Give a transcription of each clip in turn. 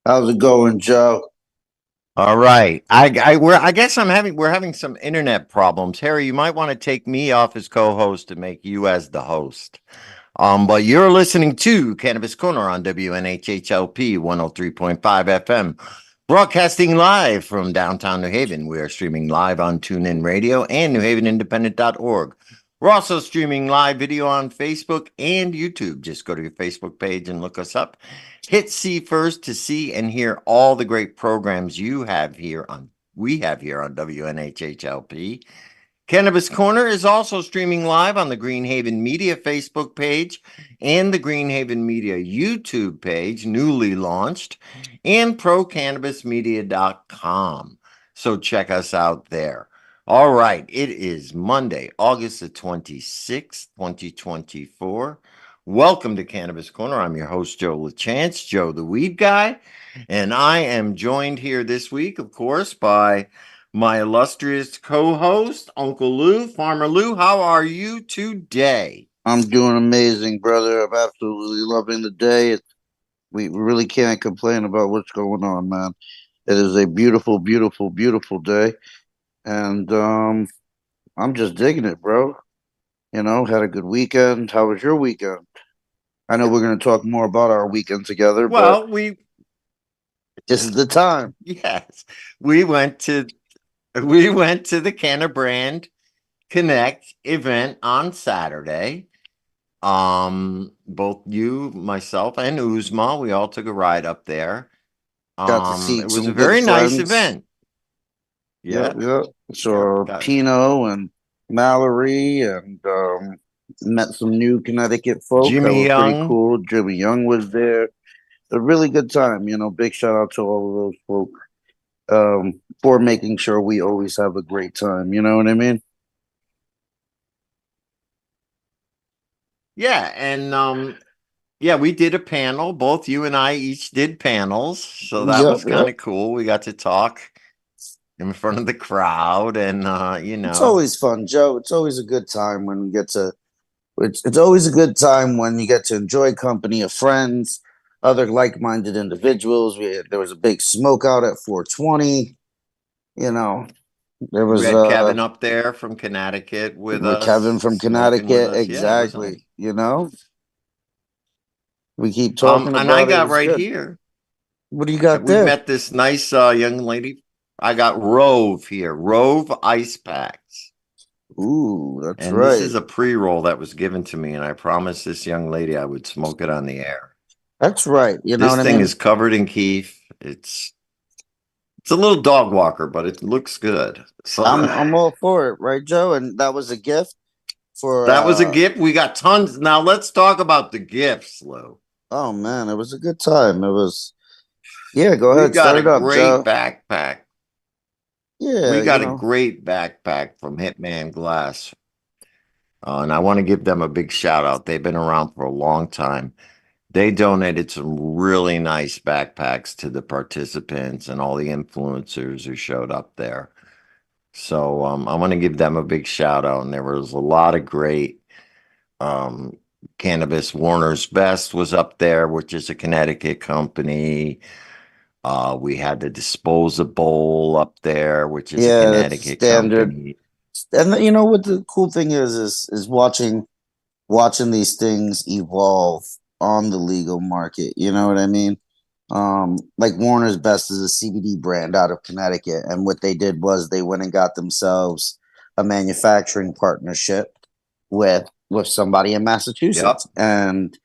How's it going, Joe? All right. I guess we're having some internet problems. Harry, you might want to take me off as co-host and make you as the host. But you're listening to Cannabis Corner on WNHHLP 103.5 FM, broadcasting live from downtown New Haven. We are streaming live on TuneIn Radio and NewHavenIndependent.org. We're also streaming live video on Facebook and YouTube. Just go to your Facebook page and look us up. Hit see first to see and hear all the great programs we have here on WNHHLP. Cannabis Corner is also streaming live on the Greenhaven Media Facebook page and the Greenhaven Media YouTube page, newly launched, and procannabismedia.com. So check us out there. All right, it is Monday, August the 26th, 2024. Welcome to Cannabis Corner. I'm your host, Joe LaChance, Joe the Weed Guy, and I am joined here this week, of course, by my illustrious co-host, Uncle Lou, Farmer Lou. How are you today? I'm doing amazing, brother. I'm absolutely loving the day. We really can't complain about what's going on, man. It is a beautiful, beautiful, beautiful day, and I'm just digging it, bro. Had a good weekend. How was your weekend? I know we're going to talk more about our weekend together, but Well, we this is the time. yes, we went to the Canna Brand Connect event on Saturday. Both you, myself, and Uzma, we all took a ride up there. Got to see It was some a good very nice friends. event. Yep, Yeah, yep. yep. So Pino and Mallory and met some new Connecticut folk that Jimmy were pretty Young. cool. Jimmy Young was there. A really good time. Big shout out to all of those folk for making sure we always have a great time. You know what I mean? Yeah, and yeah, we did a panel. Both you and I each did panels, so that Yep, was kind yep. of cool. We got to talk in front of the crowd, and It's always fun, Joe. It's always a good time when we get to. It's always a good time when you get to enjoy company of friends, other like-minded individuals. There was a big smoke out at 420. You know, there we was had Kevin up there from Connecticut with Kevin us, from smoking with Connecticut. us. Yeah, it was nice. Exactly. We keep talking And I about it. It got was right good. here. What do you got We there? met this nice young lady. I got Rove here, Rove Ice Packs. Ooh, that's And this right. is a pre-roll that was given to me, and I promised this young lady I would smoke it on the air. That's right. You know This what I thing mean? is covered in keef. It's a little dog walker, but it looks good. So I'm all for it, right, Joe? And that was a gift for that was a gift. We got tons. Now let's talk about the gifts, Lou. oh man, it was a good time. It was yeah, go We ahead, got start a it up, great Joe. backpack. Yeah, We got a great backpack from Hitman Glass. And I want to give them a big shout out. They've been around for a long time. They donated some really nice backpacks to the participants and all the influencers who showed up there. So I want to give them a big shout out. And there was a lot of great um, cannabis. Warner's Best was up there, which is a Connecticut company. We had the Disposable up there, which is a yeah, that's Connecticut standard. company. And you know what the cool thing is watching these things evolve on the legal market. You know what I mean? Like Warner's Best is a CBD brand out of Connecticut, and what they did was they went and got themselves a manufacturing partnership with somebody in Yep. Massachusetts, and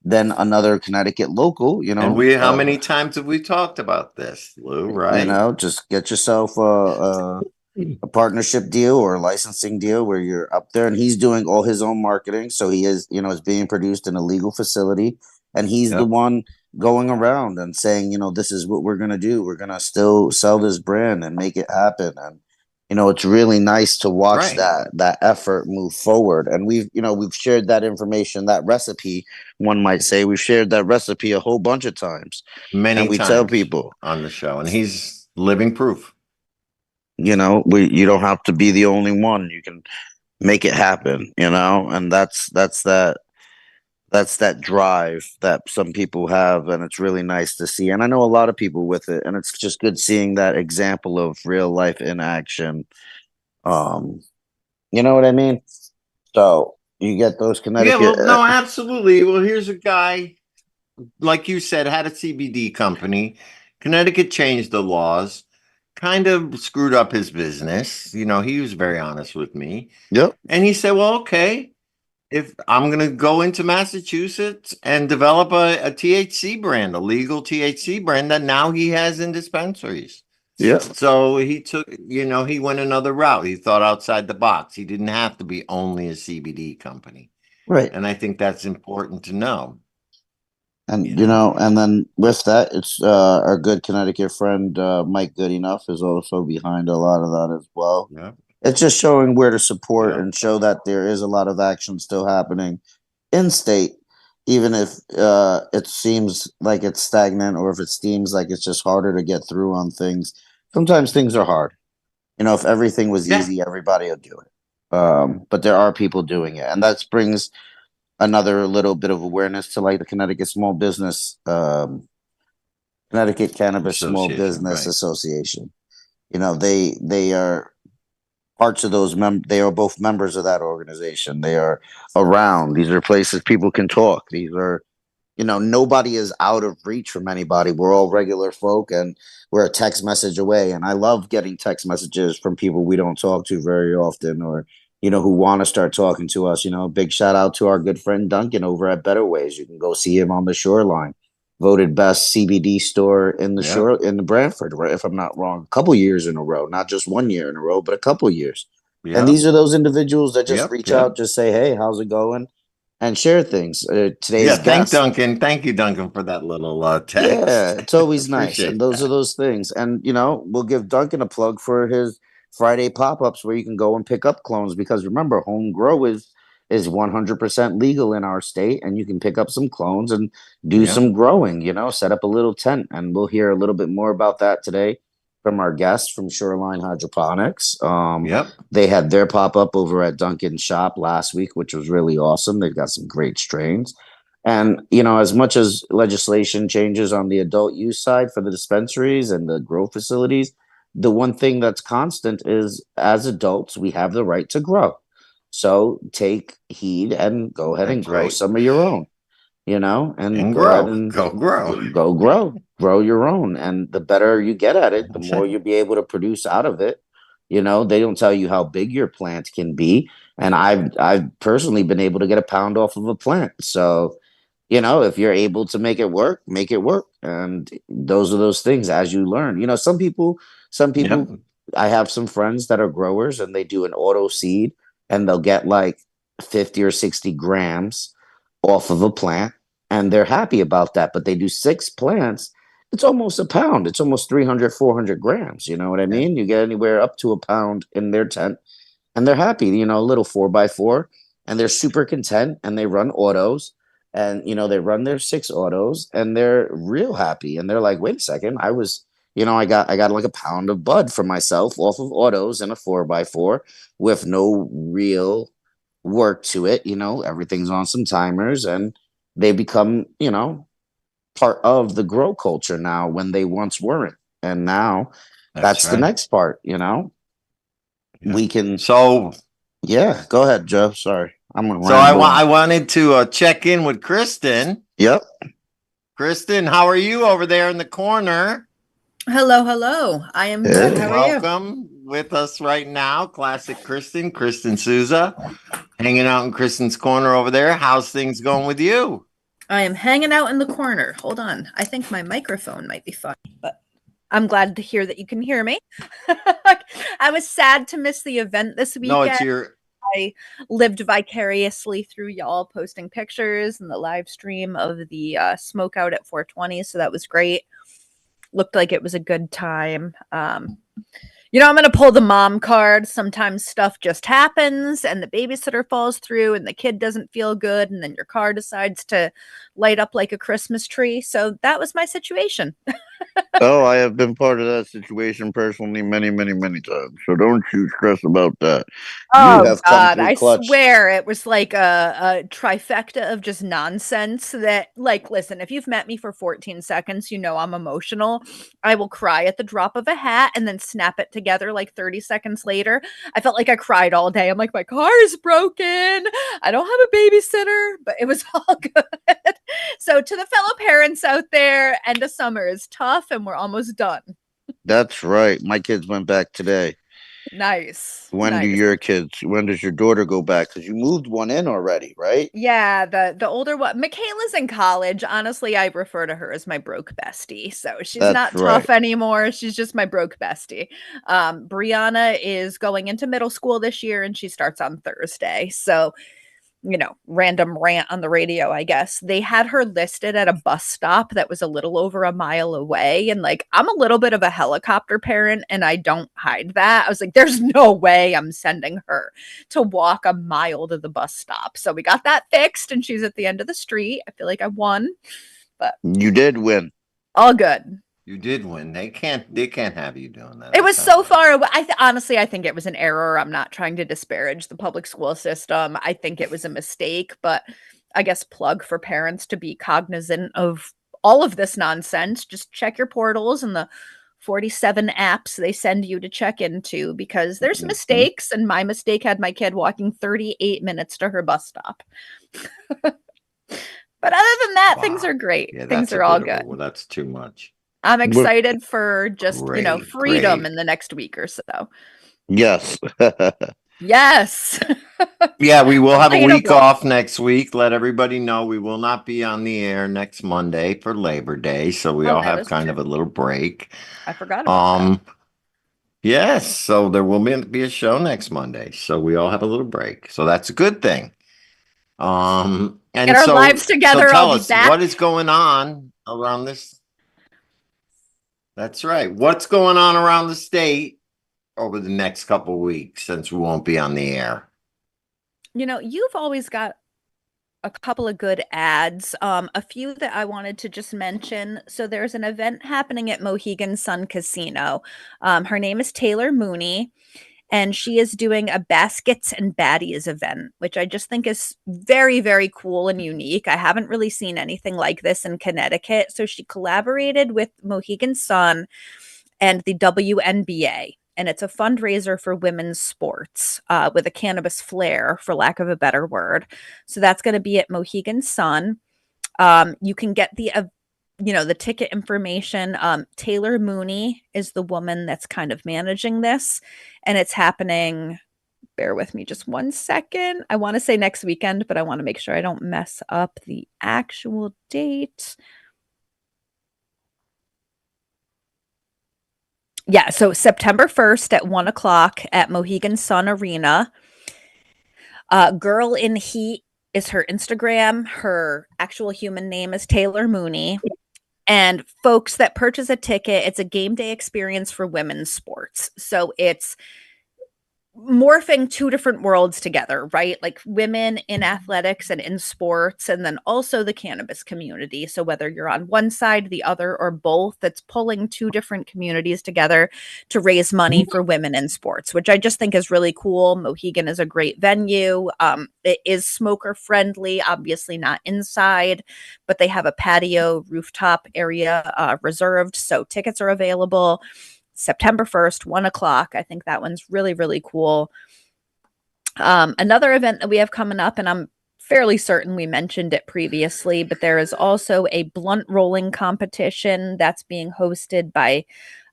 then another Connecticut local. And how many times have we talked about this, Lou, right? Just get yourself a partnership deal or a licensing deal where you're up there and he's doing all his own marketing. So he is, is being produced in a legal facility and he's the Yep. one going around and saying, this is what we're going to do. We're going to still sell this brand and make it happen. And, it's really nice to watch Right. that effort move forward. And we've shared that information, that recipe, one might say, we've shared that recipe a whole bunch of times. And Many we tell times people, on the show. And he's living proof. you don't have to be the only one. You can make it happen, and that's that's that drive that some people have, and it's really nice to see. And I know a lot of people with it, and it's just good seeing that example of real life in action. Um, you know what I mean? So you get those Yeah, Connecticut. well, no, absolutely. Well, here's a guy, like you said, had a CBD company. Connecticut changed the laws, kind of screwed up his business. He was very honest with me. Yep. And he said, well, okay, if I'm going to go into Massachusetts and develop a THC brand, a legal THC brand that now he has in dispensaries. Yep. So he took, he went another route. He thought outside the box. He didn't have to be only a CBD company. Right. And I think that's important to know, you And know? and then with that, it's our good Connecticut friend Mike Goodenough is also behind a lot of that as well. Yeah. It's just showing where to support Yeah. and show that there is a lot of action still happening in state, even if it seems like it's stagnant or if it seems like it's just harder to get through on things. Sometimes things are hard. If everything was Yeah. easy, everybody would do it. But there are people doing it, and that brings another little bit of awareness to like the Connecticut Small Business, Connecticut Cannabis Small Association. Business Right. Association. They are parts of those they are both members of that organization. They are around. These are places people can talk. These are nobody is out of reach from anybody. We're all regular folk, and we're a text message away. And I love getting text messages from people we don't talk to very often, or who want to start talking to us. Big shout out to our good friend Duncan over at Better Ways. You can go see him on the Shoreline, voted best CBD store in the Yep. shore in the Brantford, right? If I'm not wrong, a couple years in a row, not just 1 year in a row, but a couple years. And Yep. these are those individuals that just Yep. reach Yep. out, just say, "Hey, how's it going?" and share things. Yeah. Today's Thank guest. Duncan. Thank you, Duncan, for that little Yeah, text. it's always nice. And Appreciate those are that. those things. And, we'll give Duncan a plug for his Friday pop-ups where you can go and pick up clones because remember, home grow is 100% legal in our state and you can pick up some clones and do Yep. some growing, set up a little tent. And we'll hear a little bit more about that today from our guests from Shoreline Hydroponics. Yep. They had their pop-up over at Duncan's shop last week, which was really awesome. They've got some great strains. And, as much as legislation changes on the adult use side for the dispensaries and the grow facilities, the one thing that's constant is as adults, we have the right to grow. So take heed and go ahead and That's grow right. some of your own, and And go ahead grow. and Go grow. go grow your own. And the better you get at it, the That's more it. you'll be able to produce out of it. They don't tell you how big your plant can be. And I've personally been able to get a pound off of a plant. So, if you're able to make it work, make it work. And those are those things as you learn. Some Yep. people, I have some friends that are growers and they do an auto seed and they'll get like 50 or 60 grams off of a plant and they're happy about that. But they do 6 plants. It's almost a pound. It's almost 300, 400 grams. You know what I Yeah. mean? You get anywhere up to a pound in their tent and they're happy, a little 4x4, and they're super content and they run autos and they run their 6 autos and they're real happy and they're like, wait a second, I got like a pound of bud for myself off of autos and a 4x4 with no real work to it. Everything's on some timers and they become, part of the grow culture now when they once weren't. And now That's that's the right. next part, Yeah. we can So, yeah, go ahead, Joe. Sorry, I'm so I rambling. wanted to check in with Kristen. Yep. Kristen, how are you over there in the corner? Hello, hello. I am good. How Hey. are you? Welcome with us right now, classic Kristen Souza, hanging out in Kristen's corner over there. How's things going with you? I am hanging out in the corner. Hold on. I think my microphone might be funny, but I'm glad to hear that you can hear me. I was sad to miss the event this No, it's weekend. your. I lived vicariously through y'all posting pictures and the live stream of the smoke out at 420. So that was great. Looked like it was a good time. I'm going to pull the mom card. Sometimes stuff just happens and the babysitter falls through and the kid doesn't feel good. And then your car decides to light up like a Christmas tree. So that was my situation. Oh, I have been part of that situation personally many, many, many times. So don't you stress about that. You Oh have come God, through I clutch. swear it was like a trifecta of just nonsense that, like, listen, if you've met me for 14 seconds, you know I'm emotional. I will cry at the drop of a hat and then snap it together like 30 seconds later. I felt like I cried all day. I'm like, my car is broken. I don't have a babysitter, but it was all good. So to the fellow parents out there, end of summer is tough and we're almost done. That's right. My kids went back today. Nice. When do Nice. your kids? When does your daughter go back? Because you moved one in already, right? Yeah, the older one, Michaela's in college. Honestly, I refer to her as my broke bestie. So she's That's not right. tough anymore. She's just my broke bestie. Brianna is going into middle school this year and she starts on Thursday. So random rant on the radio, I guess. They had her listed at a bus stop that was a little over a mile away. And like, I'm a little bit of a helicopter parent and I don't hide that. I was like, there's no way I'm sending her to walk a mile to the bus stop. So we got that fixed and she's at the end of the street. I feel like I won, but You did win. all good. You did win. They can't have you doing that. It I'm was telling so you. far away. Honestly, I think it was an error. I'm not trying to disparage the public school system. I think it was a mistake, but I guess plug for parents to be cognizant of all of this nonsense. Just check your portals and the 47 apps they send you to check into because there's Mhm. mistakes. And my mistake had my kid walking 38 minutes to her bus stop. But other than that, things Wow. are great. Yeah, Things that's a are all bit good. well, that's too much. I'm What? excited for just, Great, freedom great. in the next week or so. Yes. Yes. Yeah, we will have a week Relatable. off next week. Let everybody know we will not be on the air next Monday for Labor Day, so we Oh, all that have is kind true. of a little break. I forgot about that. Um, yes, so there will be a show next Monday, so we all have a little break. So that's a good thing. Get And our so lives so together. I'll tell be us what back. is going on around this. That's right. What's going on around the state over the next couple weeks since we won't be on the air? You've always got a couple of good ads. A few that I wanted to just mention. So there's an event happening at Mohegan Sun Casino. Her name is Taylor Mooney, and she is doing a Baskets and Baddies event, which I just think is very, very cool and unique. I haven't really seen anything like this in Connecticut. So she collaborated with Mohegan Sun and the WNBA. And it's a fundraiser for women's sports with a cannabis flair, for lack of a better word. So that's going to be at Mohegan Sun. You can get the ticket information. Taylor Mooney is the woman that's kind of managing this, and it's happening. Bear with me just one second. I want to say next weekend, but I want to make sure I don't mess up the actual date. Yeah, so September 1st at 1 o'clock at Mohegan Sun Arena. Girl in Heat is her Instagram. Her actual human name is Taylor Mooney. And folks that purchase a ticket, it's a game day experience for women's sports. So it's morphing two different worlds together, right? Like women in athletics and in sports, and then also the cannabis community. So whether you're on one side, the other, or both, that's pulling two different communities together to raise money for women in sports, which I just think is really cool. Mohegan is a great venue. It is smoker friendly, obviously not inside, but they have a patio rooftop area reserved. So tickets are available. September 1st, 1 o'clock. I think that one's really, really cool. Another event that we have coming up, and I'm fairly certain we mentioned it previously, but there is also a blunt rolling competition that's being hosted by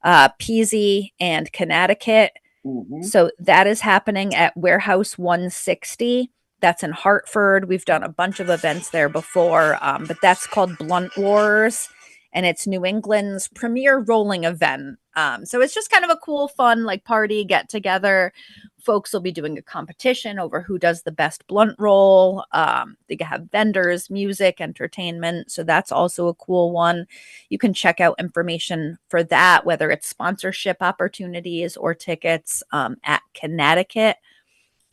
Peasy and Connecticut. Mhm. So that is happening at Warehouse 160. That's in Hartford. We've done a bunch of events there before, but that's called Blunt Wars, and it's New England's premier rolling event. So it's just kind of a cool, fun, like party get together. Folks will be doing a competition over who does the best blunt roll. They have vendors, music, entertainment. So that's also a cool one. You can check out information for that, whether it's sponsorship opportunities or tickets at Connecticut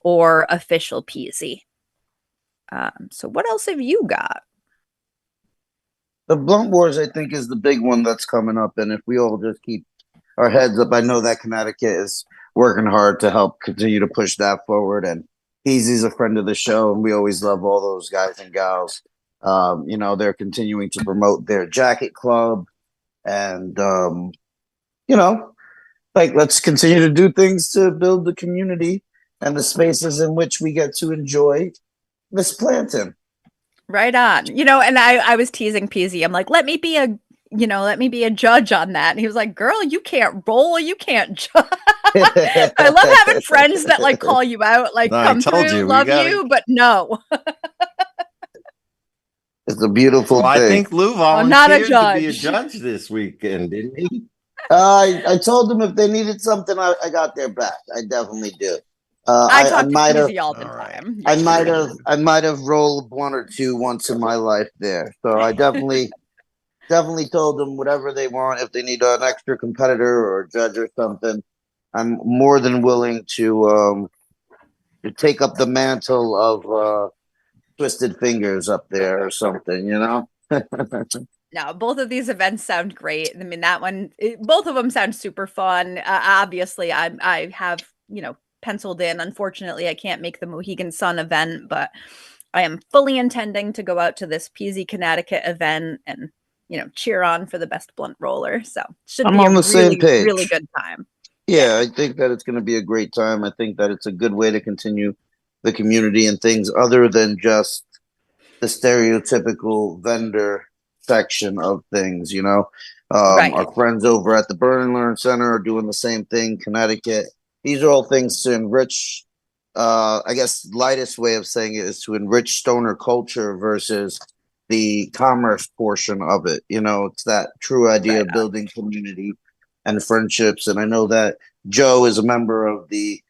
or official Peasy. So what else have you got? The blunt wars, I think, is the big one that's coming up, and if we all just keep our heads up, I know that Connecticut is working hard to help continue to push that forward. And Easy's a friend of the show, and we always love all those guys and gals. They're continuing to promote their jacket club, and you know, like let's continue to do things to build the community and the spaces in which we get to enjoy this planting. Right on. And I was teasing Peasy. I'm like, let me be a judge on that. And he was like, girl, you can't roll, you can't judge. I love having friends that like call you out, like No, I come told through, you, we love gotta- you, but no. It's a beautiful Well, I thing. think Lou I'm not a volunteered to be a judge. judge this weekend, didn't he? I told them if they needed something, I got their back. I definitely do. I I talk to might have Peasy all the All right. time. I might have rolled one or two once in my life there. So I definitely told them whatever they want. If they need an extra competitor or a judge or something, I'm more than willing to take up the mantle of twisted fingers up there or something. No, both of these events sound great. I mean, both of them sound super fun. Obviously, I have, penciled in. Unfortunately, I can't make the Mohegan Sun event, but I am fully intending to go out to this Peasy, Connecticut event and, cheer on for the best blunt roller. So should I'm be a on the same really, page. really good time. Yeah, I think that it's going to be a great time. I think that it's a good way to continue the community and things other than just the stereotypical vendor section of things. Right. Our friends over at the Burn and Learn Center are doing the same thing. Connecticut. These are all things to enrich. I guess lightest way of saying it is to enrich stoner culture versus the commerce portion of it. It's that true idea of building community and friendships. And I know that Joe is a member of the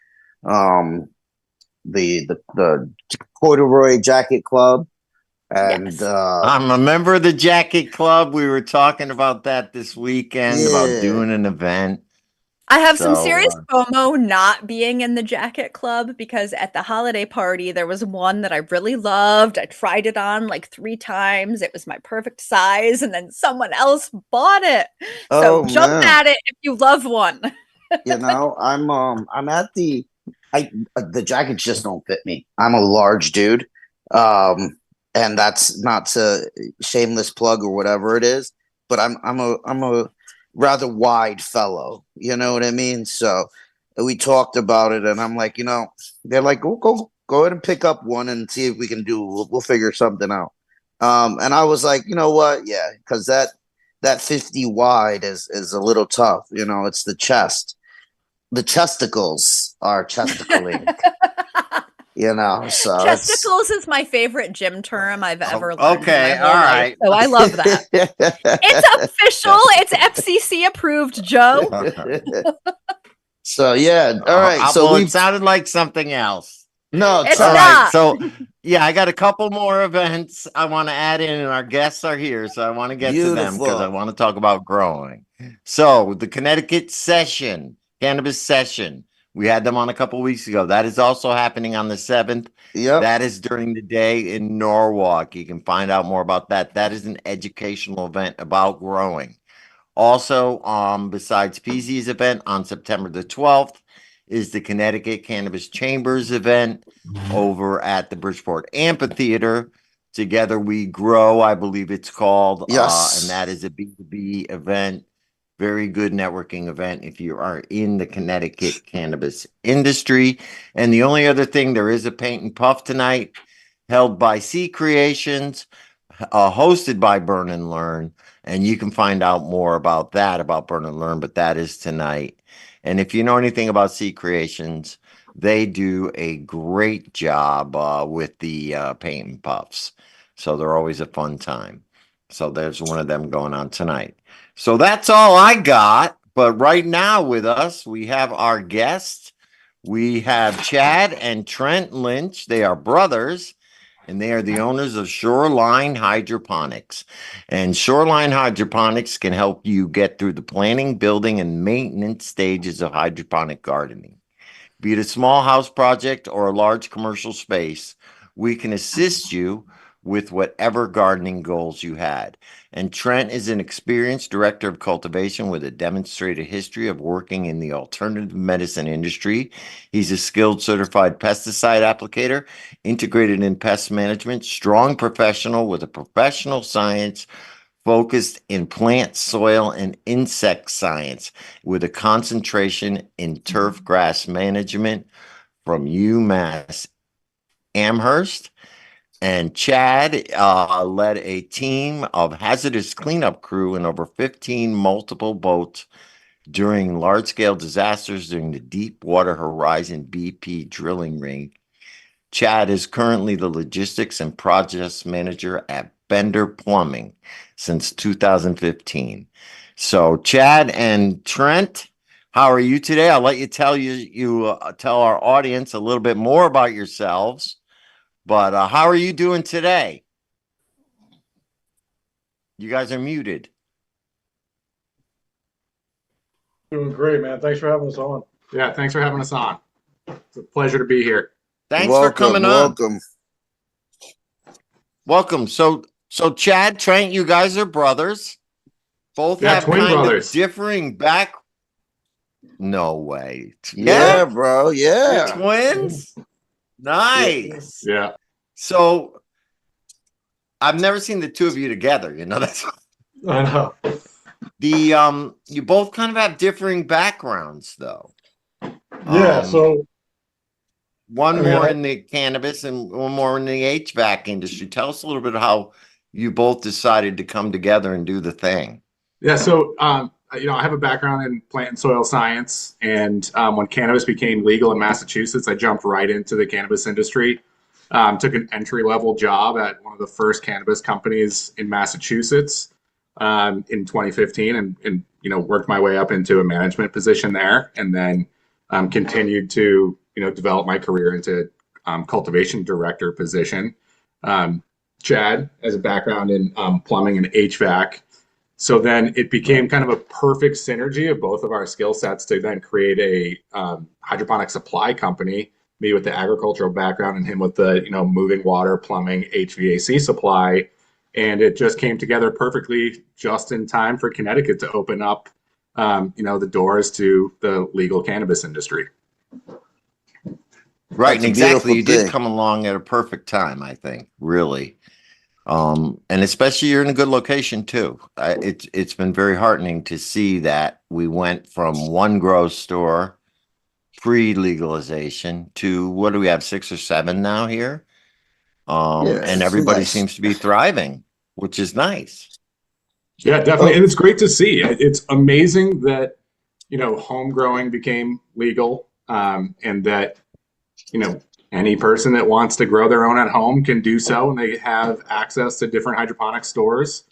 corduroy jacket club. And Yes. I'm a member of the Jacket Club. We were talking about that this weekend about Yeah. doing an event. I have some So, serious FOMO not being in the Jacket Club because at the holiday party, there was one that I really loved. I tried it on like 3 times. It was my perfect size, and then someone else bought it. So Oh jump man. at it if you love one. I'm at the jackets just don't fit me. I'm a large dude. And that's not to shameless plug or whatever it is, but I'm a rather wide fellow. You know what I mean? So we talked about it, and I'm like, they're like, go ahead and pick up one and see if we can we'll figure something out. And I was like, you know what? Yeah, because that 50 wide is a little tough. It's the chest. The chesticles are chesticling. So Chesticles is my favorite gym term I've ever learned. okay, in my whole all life, right. so I love that. It's official. It's FCC approved, Joe. So yeah, all right. So well, we it sounded like something else. no, It's All not. right. So, yeah, I got a couple more events I want to add in, and our guests are here. So, I want to get to them because I Beautiful. want to talk about growing. So, the Connecticut session, cannabis session, we had them on a couple weeks ago. That is also happening on the 7th. Yep. That is during the day in Norwalk. You can find out more about that. That is an educational event about growing. Also, besides PZ's event on September the 12th, is the Connecticut Cannabis Chambers event over at the Bridgeport Amphitheater. Together We Grow, I believe it's called. Yes. And that is a B2B event. Very good networking event if you are in the Connecticut cannabis industry. And the only other thing, there is a paint and puff tonight held by C Creations, hosted by Burn and Learn. And you can find out more about that, about Burn and Learn, but that is tonight. And if you know anything about C Creations, they do a great job with the paint and puffs. So they're always a fun time. So there's one of them going on tonight. So that's all I got. But right now with us, we have our guests. We have Chad and Trent Lynch. They are brothers, and they are the owners of Shoreline Hydroponics. And Shoreline Hydroponics can help you get through the planning, building, and maintenance stages of hydroponic gardening. Be it a small house project or a large commercial space, we can assist you with whatever gardening goals you had. And Trent is an experienced director of cultivation with a demonstrated history of working in the alternative medicine industry. He's a skilled certified pesticide applicator, integrated in pest management, strong professional with a professional science focused in plant, soil, and insect science with a concentration in turf grass management from UMass Amherst. And Chad led a team of hazardous cleanup crew in over 15 multiple boats during large-scale disasters during the Deepwater Horizon BP drilling ring. Chad is currently the logistics and projects manager at Bender Plumbing since 2015. So, Chad and Trent, how are you today? I'll let you tell our audience a little bit more about yourselves. But how are you doing today? You guys are muted. Doing great, man. Thanks for having us on. Yeah, thanks for having us on. It's a pleasure to be here. Thanks for coming on. Welcome. So Chad, Trent, you guys are brothers. Both Yeah, have twin kind brothers. of differing back. No way. Yeah, bro. You're Yeah. twins? Nice. Yeah. So I've never seen the two of you together, that's I know. you both kind of have differing backgrounds though. Yeah, so One I mean, more in the cannabis and one more in the HVAC industry. Tell us a little bit how you both decided to come together and do the thing. Yeah, so I have a background in plant and soil science, and when cannabis became legal in Massachusetts, I jumped right into the cannabis industry. Took an entry-level job at one of the first cannabis companies in Massachusetts in 2015, and worked my way up into a management position there, and then continued to develop my career into cultivation director position. Chad has a background in plumbing and HVAC. So then it became kind of a perfect synergy of both of our skill sets to then create a hydroponic supply company, me with the agricultural background and him with the moving water, plumbing, HVAC supply. And it just came together perfectly just in time for Connecticut to open up the doors to the legal cannabis industry. Right, That's and a exactly. beautiful You did thing. come along at a perfect time, I think, really. And especially you're in a good location too. It's been very heartening to see that we went from one grow store pre-legalization to what do we have, 6 or 7 now here? Yeah, And it's everybody nice. seems to be thriving, which is nice. Yeah, definitely. And it's great to see. It's amazing that, home growing became legal, and that, any person that wants to grow their own at home can do so, and they have access to different hydroponic stores,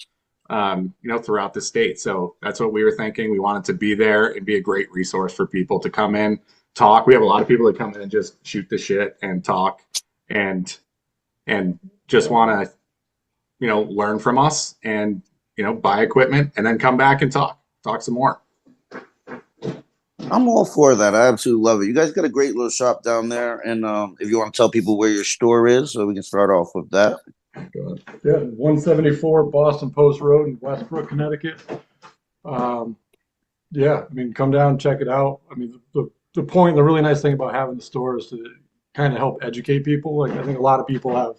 throughout the state. So that's what we were thinking. We wanted to be there and be a great resource for people to come in, talk. We have a lot of people that come in and just shoot the shit and talk and just want to, learn from us and, buy equipment and then come back and talk some more. I'm all for that. I absolutely love it. You guys got a great little shop down there, and if you want to tell people where your store is, so we can start off with that. yeah, 174 Boston Post Road in Westbrook, Connecticut. Yeah, I mean, come down, check it out. I mean, the really nice thing about having the store is to kind of help educate people. Like, I think a lot of people have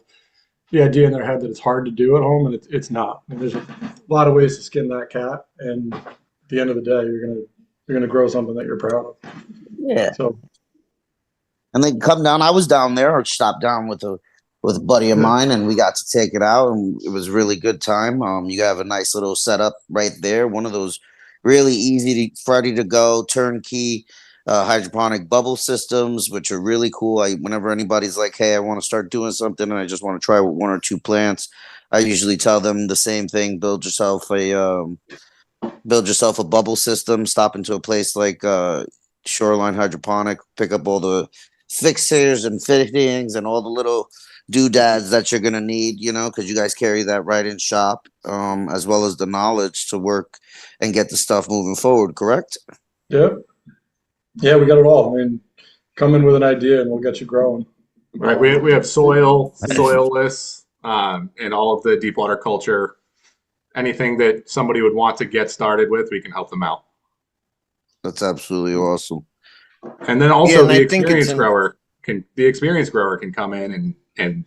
the idea in their head that it's hard to do at home, and it's not. I mean, there's a lot of ways to skin that cat, and at the end of the day, you're gonna grow something that you're proud of. Yeah. So, And they come down. I was down there, or stopped down with a buddy of mine, and we got to take it out, and it was a really good time. You have a nice little setup right there. One of those really easy to ready to go turnkey hydroponic bubble systems, which are really cool. Whenever anybody's like, "Hey, I want to start doing something, and I just want to try with 1 or 2 plants," I usually tell them the same thing: build yourself a bubble system. Stop into a place like Shoreline Hydroponic, pick up all the fixers and fittings and all the little doodads that you're gonna need, because you guys carry that right in shop, as well as the knowledge to work and get the stuff moving forward. Correct? yeah, we got it all. I mean, come in with an idea, and we'll get you growing. Right. We have soil, soilless, and all of the deep water culture. Anything that somebody would want to get started with, we can help them out. That's absolutely awesome. And then Yeah, also and I think it's the experienced grower can come in and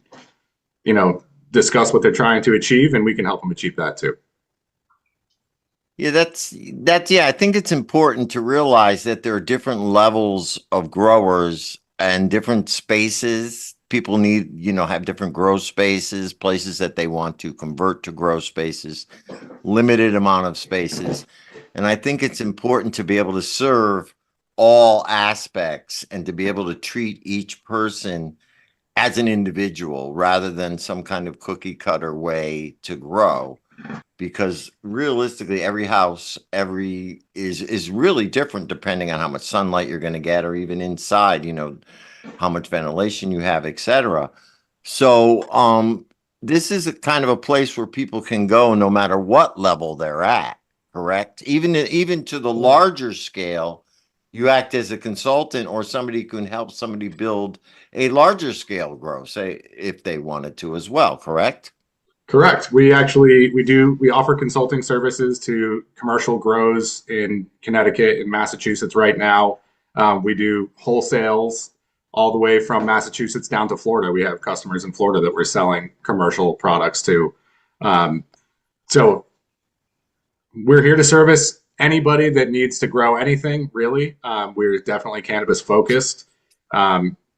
discuss what they're trying to achieve, and we can help them achieve that too. Yeah, yeah. I think it's important to realize that there are different levels of growers and different spaces. People need, have different grow spaces, places that they want to convert to grow spaces, limited amount of spaces. And I think it's important to be able to serve all aspects and to be able to treat each person as an individual rather than some kind of cookie cutter way to grow, because realistically every house is really different depending on how much sunlight you're going to get, or even inside, how much ventilation you have, etc. So this is a kind of a place where people can go no matter what level they're at, correct? Even to the larger scale, you act as a consultant, or somebody can help somebody build a larger scale grow, say, if they wanted to as well, correct? Correct. We offer consulting services to commercial grows in Connecticut and Massachusetts right now. We do wholesales all the way from Massachusetts down to Florida. We have customers in Florida that we're selling commercial products to. So we're here to service anybody that needs to grow anything, really. We're definitely cannabis focused.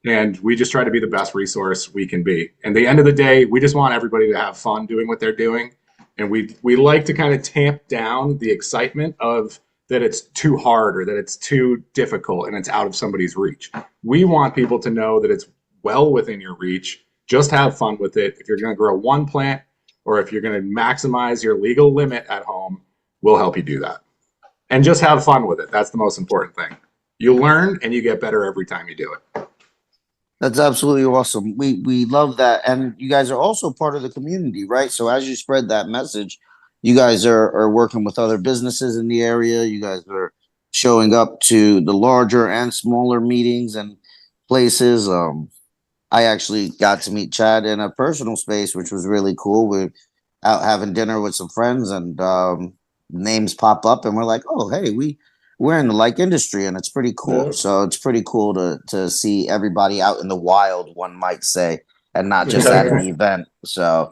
And we just try to be the best resource we can be. And at the end of the day, we just want everybody to have fun doing what they're doing. And we like to kind of tamp down the excitement of that it's too hard or that it's too difficult and it's out of somebody's reach. We want people to know that it's well within your reach. Just have fun with it. If you're going to grow one plant, or if you're going to maximize your legal limit at home, we'll help you do that. And just have fun with it. That's the most important thing. You learn and you get better every time you do it. That's absolutely awesome. We love that. And you guys are also part of the community, right? So as you spread that message, you guys are working with other businesses in the area. You guys are showing up to the larger and smaller meetings and places. I actually got to meet Chad in a personal space, which was really cool. We're out having dinner with some friends, and names pop up, and we're like, oh, hey, we're in the like industry, and it's pretty cool. Yeah. So it's pretty cool to see everybody out in the wild, one might say, and not just at an event. So,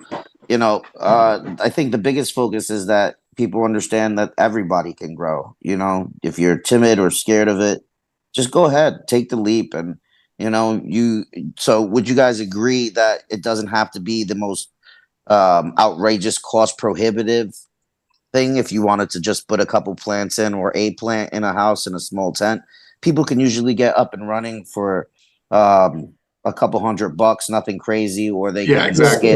I think the biggest focus is that people understand that everybody can grow. If you're timid or scared of it, just go ahead, take the leap. And, so would you guys agree that it doesn't have to be the most outrageous, cost prohibitive thing? If you wanted to just put a couple plants in, or a plant in a house in a small tent, people can usually get up and running for a couple $100, nothing crazy, or they Yeah, can exactly.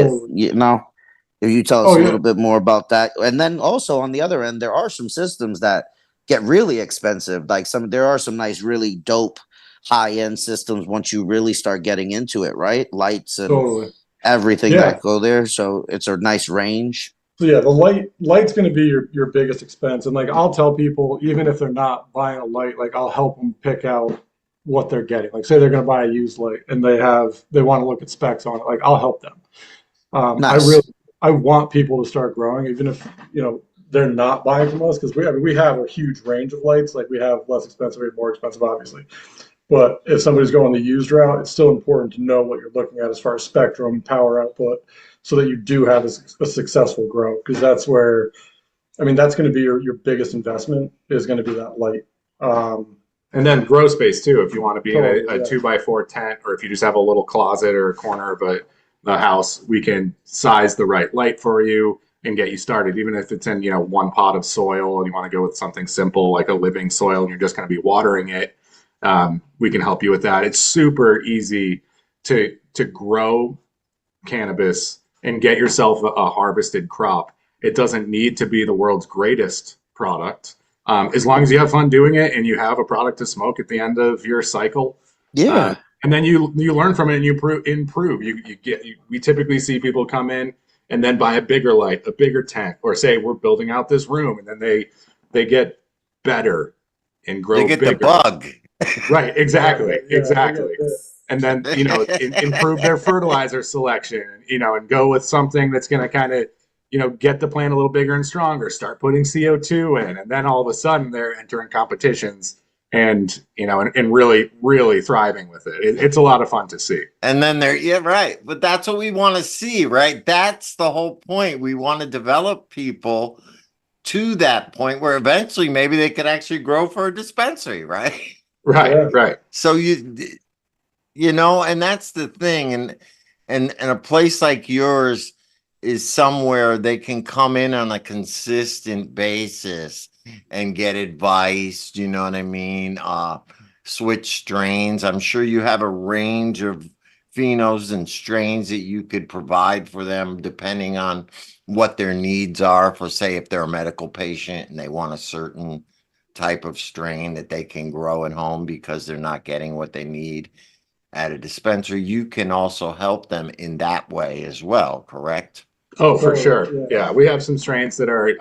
if you tell us Oh, a yeah. little bit more about that. And then also on the other end, there are some systems that get really expensive. Like there are some nice, really dope high-end systems once you really start getting into it, right? Lights and Totally. everything Yeah. that go there. So it's a nice range. So yeah, the light's going to be your biggest expense. And like I'll tell people, even if they're not buying a light, like I'll help them pick out what they're getting. Like say they're going to buy a used light and they want to look at specs on it. Like I'll help them. Nice. I want people to start growing, even if they're not buying from us, because we have a huge range of lights. Like we have less expensive, we have more expensive, obviously. But if somebody's going the used route, it's still important to know what you're looking at as far as spectrum, power output, so that you do have a successful grow. Because that's where, that's going to be your biggest investment, is going to be that light. And then grow space too. If you want to be in Totally, a yeah. 2x4 tent, or if you just have a little closet or a corner of the house, we can size the right light for you and get you started. Even if it's in one pot of soil and you want to go with something simple like a living soil and you're just going to be watering it, we can help you with that. It's super easy to grow cannabis and get yourself a harvested crop. It doesn't need to be the world's greatest product. As long as you have fun doing it and you have a product to smoke at the end of your cycle. Yeah. And then you learn from it and you improve. We typically see people come in and then buy a bigger light, a bigger tent, or say we're building out this room, and then they get better and grow They get bigger. the bug. Right, exactly, Yeah, I exactly. get that. And then, improve their fertilizer selection, and go with something that's going to kind of, get the plant a little bigger and stronger, start putting CO2 in, and then all of a sudden they're entering competitions and, and really, really thriving with it. It's a lot of fun to see. And then yeah, right. But that's what we want to see, right? That's the whole point. We want to develop people to that point where eventually maybe they could actually grow for a dispensary, right? Right, Yeah. right. So and that's the thing. And a place like yours is somewhere they can come in on a consistent basis and get advice, you know what I mean? Switch strains. I'm sure you have a range of phenos and strains that you could provide for them depending on what their needs are. For, say, if they're a medical patient and they want a certain type of strain that they can grow at home because they're not getting what they need at a dispensary, you can also help them in that way as well, correct? Oh, for Totally, sure. yeah. Yeah, we have some strains that are,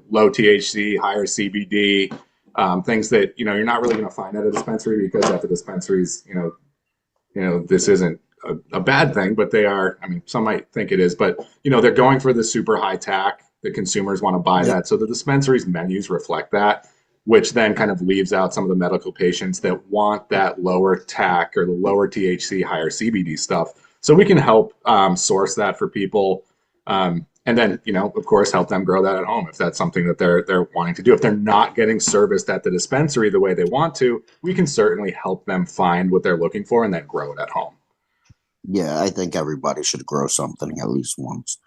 low THC, higher CBD, things that you're not really going to find at a dispensary, because at the dispensaries, this isn't a bad thing, but they are. I mean, some might think it is, but they're going for the super high tack. The consumers want to buy Yep. that, so the dispensaries menus reflect that, which then kind of leaves out some of the medical patients that want that lower tack or the lower THC, higher CBD stuff. So we can help source that for people. And then, of course, help them grow that at home if that's something that they're wanting to do. If they're not getting serviced at the dispensary the way they want to, we can certainly help them find what they're looking for and then grow it at home. Yeah, I think everybody should grow something at least once.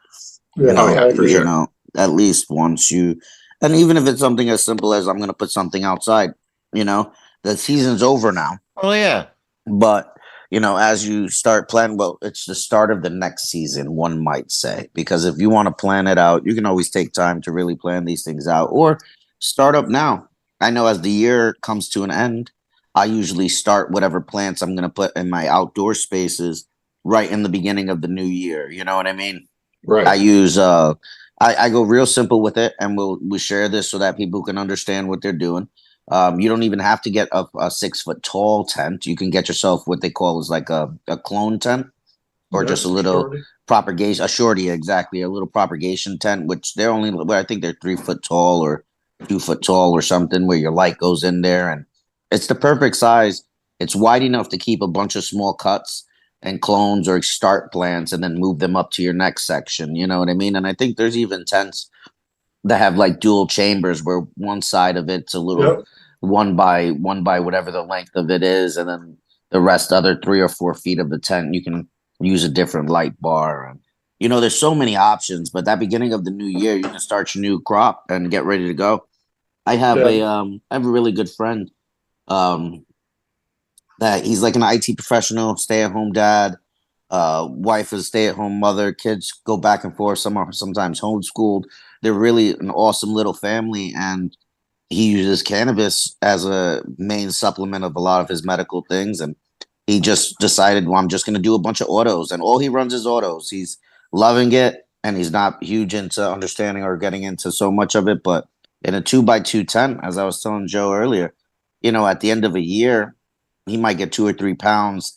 Yeah, Oh yeah, I for agree. sure. At least once and even if it's something as simple as I'm going to put something outside, you know, the season's over now. Oh yeah. But as you start planning, well, it's the start of the next season, one might say, because if you want to plan it out, you can always take time to really plan these things out, or start up now. I know as the year comes to an end, I usually start whatever plants I'm going to put in my outdoor spaces right in the beginning of the new year. You know what I mean? I Right. use I go real simple with it, and we share this so that people can understand what they're doing. You don't even have to get a 6 foot tall tent. You can get yourself what they call is like a clone tent, or Yeah, just a little shorty. propagation, a shorty, exactly, a little propagation tent, which they're only, well, I think they're 3 foot tall or 2 foot tall or something, where your light goes in there, and it's the perfect size. It's wide enough to keep a bunch of small cuts and clones or start plants, and then move them up to your next section. You know what I mean? And I think there's even tents that have like dual chambers, where one side of it's a little Yep. one by whatever the length of it is, and then the rest, other 3 or 4 feet of the tent, you can use a different light bar. And there's so many options. But that beginning of the new year, you can start your new crop and get ready to go. Yeah. I have a really good friend, um that he's like an IT professional, stay at home dad. Wife is stay at home mother. Kids go back and forth. Some are sometimes homeschooled. They're really an awesome little family, and he uses cannabis as a main supplement of a lot of his medical things. And he just decided, well, I'm just going to do a bunch of autos, and all he runs is autos. He's loving it, and he's not huge into understanding or getting into so much of it. But in a 2x2 tent, as I was telling Joe earlier, at the end of a year, he might get 2 or 3 pounds,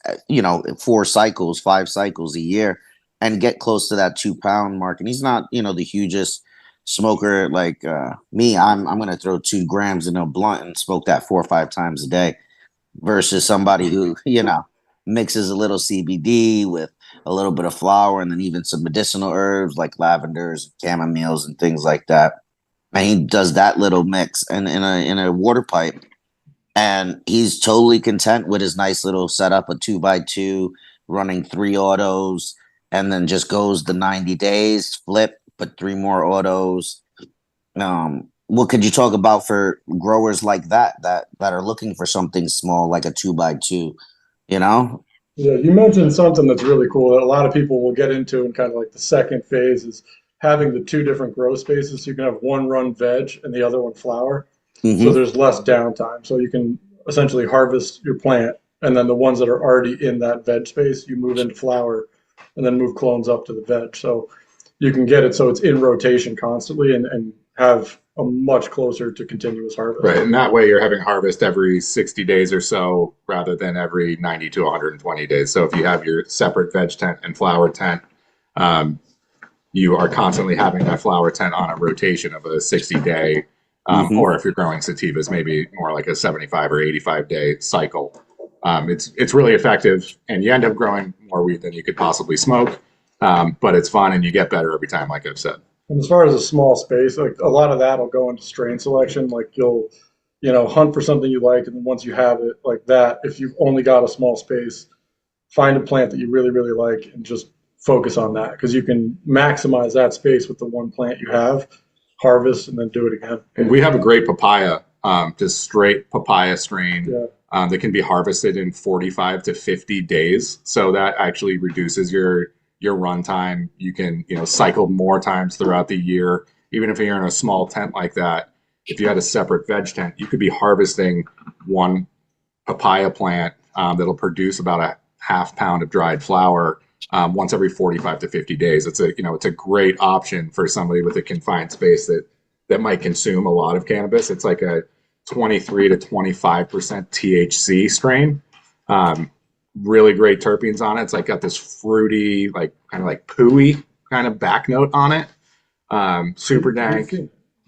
4 cycles, 5 cycles a year, and get close to that 2 pound mark. And he's not, the hugest smoker like me. I'm gonna throw 2 grams in a blunt and smoke that 4 or 5 times a day, versus somebody who mixes a little CBD with a little bit of flower, and then even some medicinal herbs like lavenders, chamomiles, and things like that. And he does that little mix and in a water pipe, and he's totally content with his nice little setup, a 2x2, running 3 autos, and then just goes the 90 days, flip, put 3 more autos. What could you talk about for growers like that are looking for something small, like a 2x2? You know? Yeah, you mentioned something that's really cool that a lot of people will get into in kind of like the second phase is having the two different grow spaces. So you can have one run veg and the other one flower. So Mm-hmm. there's less downtime. So you can essentially harvest your plant, and then the ones that are already in that veg space, you move into flower and then move clones up to the veg. So you can get it so it's in rotation constantly, and have a much closer to continuous harvest. Right. And that way you're having harvest every 60 days or so rather than every 90 to 120 days. So if you have your separate veg tent and flower tent, um, you are constantly having that flower tent on a rotation of a 60-day, or if you're growing sativas, maybe more like a 75 or 85-day cycle. It's really effective, and you end up growing more weed than you could possibly smoke, but it's fun and you get better every time, like I've said. And as far as a small space, like a lot of that will go into strain selection. Like you'll, hunt for something you like, and then once you have it like that, if you've only got a small space, find a plant that you really, really like and just focus on that, because you can maximize that space with the one plant you have, harvest, and then do it again. And we have a great papaya, just straight papaya strain. Yeah. That can be harvested in 45 to 50 days. So that actually reduces your run time. You can, cycle more times throughout the year. Even if you're in a small tent like that, if you had a separate veg tent, you could be harvesting one papaya plant that'll produce about a half pound of dried flower once every 45 to 50 days. It's a great option for somebody with a confined space that might consume a lot of cannabis. It's like a 23 to 25% THC strain. Really great terpenes on it. It's like got this fruity, like kind of like pooey kind of back note on it. Super dank.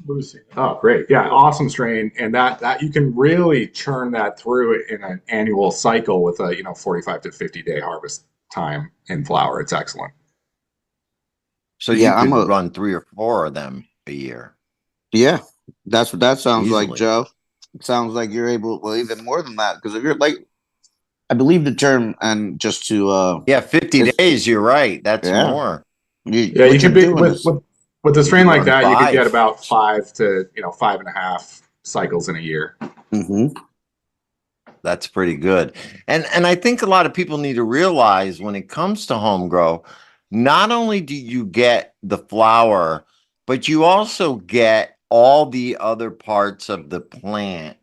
Lucy. Oh, great. Yeah, awesome strain. And that you can really churn that through in an annual cycle with a 45 to 50-day harvest time in flower. It's excellent. So you could run 3 or 4 of them a year. Yeah, that's what that sounds like, Easily. Joe. It sounds like you're able, well, even more than that, because if you're like, I believe the term, and just to 50 days, you're right. That's Yeah. more. You what can you're be doing is- with a strain like run that, you could 5. get about 5 to 5.5 cycles in a year. That's pretty good. And I think a lot of people need to realize when it comes to home grow, not only do you get the flower, but you also get all the other parts of the plant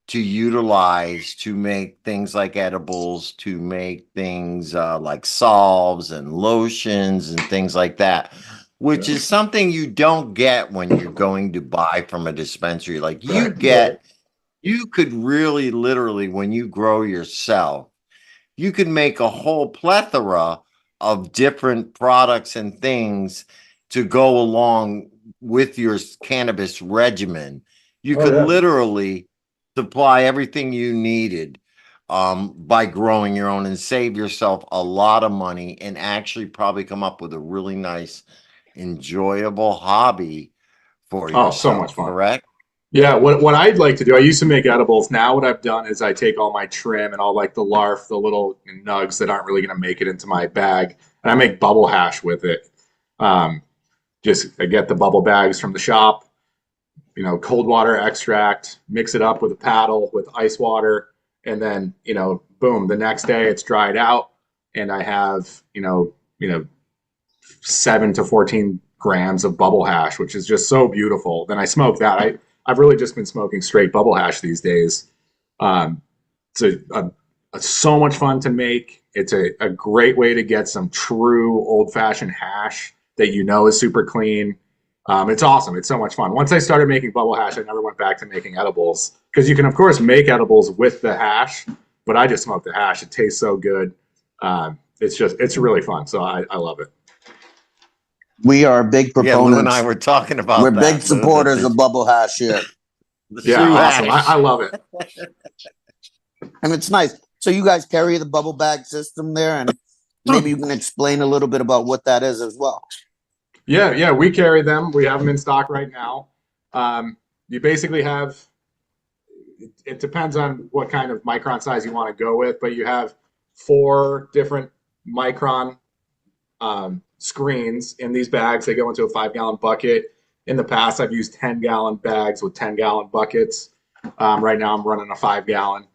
to utilize to make things like edibles, to make things like salves and lotions and things like that, which is something you don't get when you're going to buy from a dispensary. Like you get, you could really literally, when you grow yourself, you could make a whole plethora of different products and things to go along with your cannabis regimen. You could literally supply everything you needed by growing your own and save yourself a lot of money and actually probably come up with a really nice, enjoyable hobby for yourself. Oh, so much fun. Correct? Yeah, what I'd like to do, I used to make edibles. Now what I've done is I take all my trim and all like the larf, the little nugs that aren't really going to make it into my bag, and I make bubble hash with it. I get the bubble bags from the shop, cold water extract, mix it up with a paddle with ice water, and then, boom, the next day it's dried out, and I have, 7 to 14 grams of bubble hash, which is just so beautiful. Then I smoke that. I've really just been smoking straight bubble hash these days. It's so much fun to make. It's a great way to get some true old-fashioned hash that is super clean. It's awesome. It's so much fun. Once I started making bubble hash, I never went back to making edibles, because you can, of course, make edibles with the hash, but I just smoke the hash. It tastes so good. It's really fun. So I love it. We are big proponents. Lou and I were talking about We're that. big supporters of bubble hash here. Yeah, awesome. I love it. And it's nice. So you guys carry the bubble bag system there, and maybe you can explain a little bit about what that is as well. Yeah, we carry them. We have them in stock right now. You basically have, it depends on what kind of micron size you want to go with, but you have 4 different micron screens in these bags. They go into a 5-gallon bucket. In the past, I've used 10-gallon bags with 10-gallon buckets. Right now, I'm running a 5-gallon.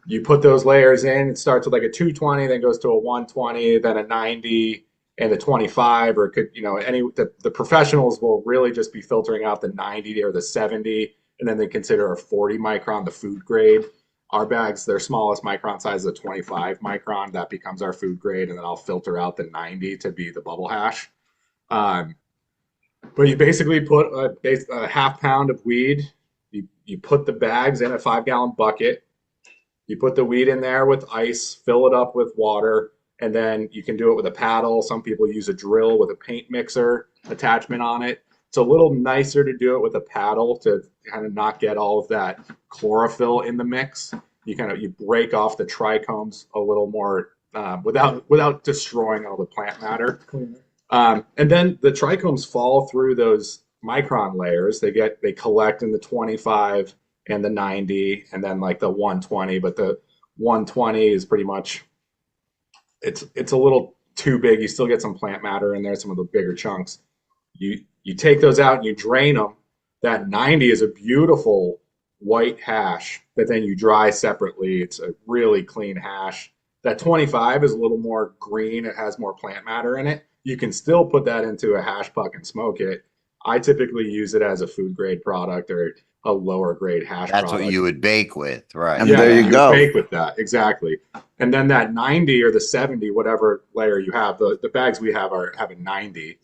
You put those layers in. It starts with like a 220, then goes to a 120, then a 90, and a 25. Or it could, the professionals will really just be filtering out the 90 or the 70, and then they consider a 40 micron the food grade. Our bags, their smallest micron size is a 25 micron. That becomes our food grade, and then I'll filter out the 90 to be the bubble hash. But you basically put a half pound of weed. You put the bags in a 5 gallon bucket. You put the weed in there with ice, fill it up with water, and then you can do it with a paddle. Some people use a drill with a paint mixer attachment on it. It's a little nicer to do it with a paddle to kind of not get all of that chlorophyll in the mix. You break off the trichomes a little more without destroying all the plant matter. And then the trichomes fall through those micron layers. They collect in the 25 and the 90 and then like the 120, but the 120 is pretty much it's a little too big. You still get some plant matter in there, some of the bigger chunks. You take those out and you drain them. That 90 is a beautiful white hash that then you dry separately. It's a really clean hash. That 25 is a little more green. It has more plant matter in it. You can still put that into a hash puck and smoke it. I typically use it as a food grade product or a lower grade hash That's product. what you would bake with, right? And there you would go. bake with that, exactly. And then that 90 or the 70, whatever layer you have, the bags we have have a 90.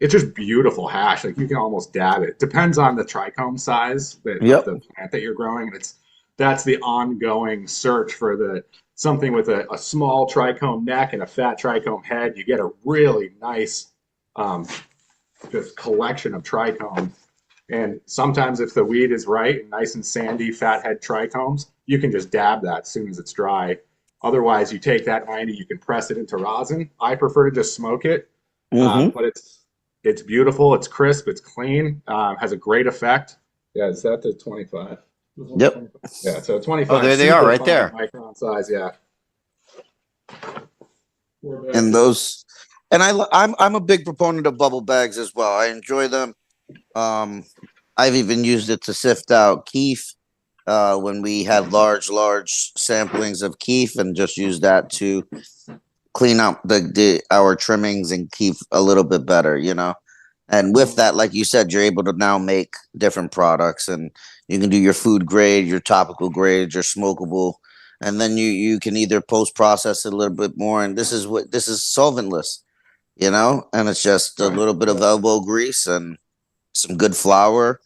It's just beautiful hash. Like you can almost dab it. Depends on the trichome size of the plant that you're growing. And that's the ongoing search for something with a small trichome neck and a fat trichome head. You get a really nice just collection of trichomes. And sometimes if the weed is right and nice and sandy, fat head trichomes, you can just dab that as soon as it's dry. Otherwise, you take that 90, you can press it into rosin. I prefer to just smoke it. But it's beautiful, it's crisp, it's clean, has a great effect. Yeah, is that the 25? Yep. Yeah, so 25. Oh, there they are, right fine there. micron size, yeah. And those, and I'm a big proponent of bubble bags as well. I enjoy them. I've even used it to sift out keef when we had large samplings of keef, and just use that to clean up our trimmings and keep a little bit better, And with that, like you said, you're able to now make different products, and you can do your food grade, your topical grade, your smokable, and then you can either post process it a little bit more. And this is solventless, and it's just a little bit of elbow grease and some good flour,